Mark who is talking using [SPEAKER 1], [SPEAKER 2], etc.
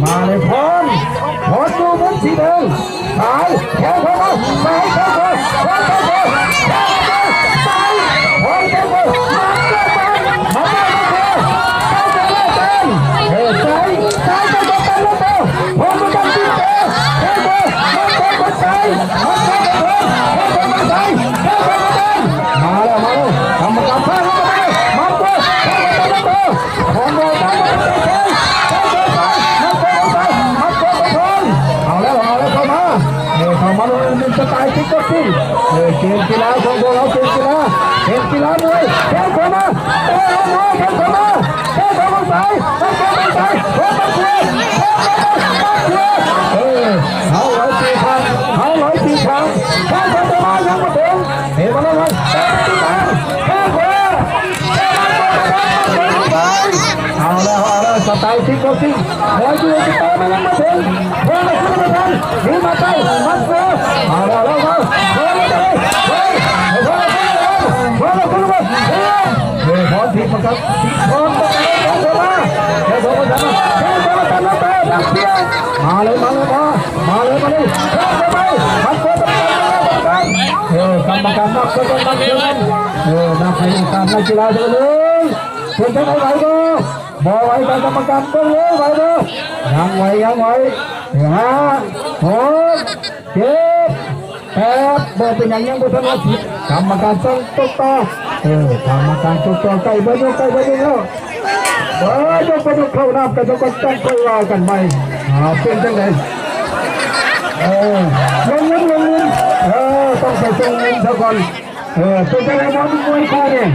[SPEAKER 1] มาเลยพร้อมดูมุมสีแดงสายแขนเข้ามาสายเข้ามาพร้อมเข้ามาสายพร้อมเข้ามามาสายสายพร้อมกันที่เตะมันสายมาแล้วทำมาการสร้างมันตัวพร้อมเลยเอาแล้วเข้ามาเป็นสไตล์คิกบ็อกซิ่งเกมกีฬาของพวกเราเกมกีฬามวยแข่งเข้ามาแข่งเข้ามาสายเอาร้อยตีครั้งแข่งเข้ามายังมาถึงเฮ้ยมาแล้วเอาแล้วสไตล์คิกบ็อกซิ่งร้อยตีสไตล์มันยังมาถึงเฮ้ยมาขึ้นมาทันนี่มาใต้มาเสือเอาแล้วพร้อมทีมครับพร้อมเข้ามามาเลยเข้าไปมันเกิดกรรมการนักก็ต้องนักเรียนนักเรียนการนักกีฬาเลยเพื่อนจะไหวก็บ่ไหวแต่กรรมการก็เลยไหวก็ยังไหว5 6 7 8บอกเป็นยังบุตรนาทีกรรมการต้องตุ๊กตากรรมการตุ๊กตาไก่ใบยกแล้วยกเข้าน้ำกันต้องค่อยรอกันไปเป็นจังไงลงเงินต้องไปส่งเงินซะก่อนเป็นจังไงมวยคู่เนี่ย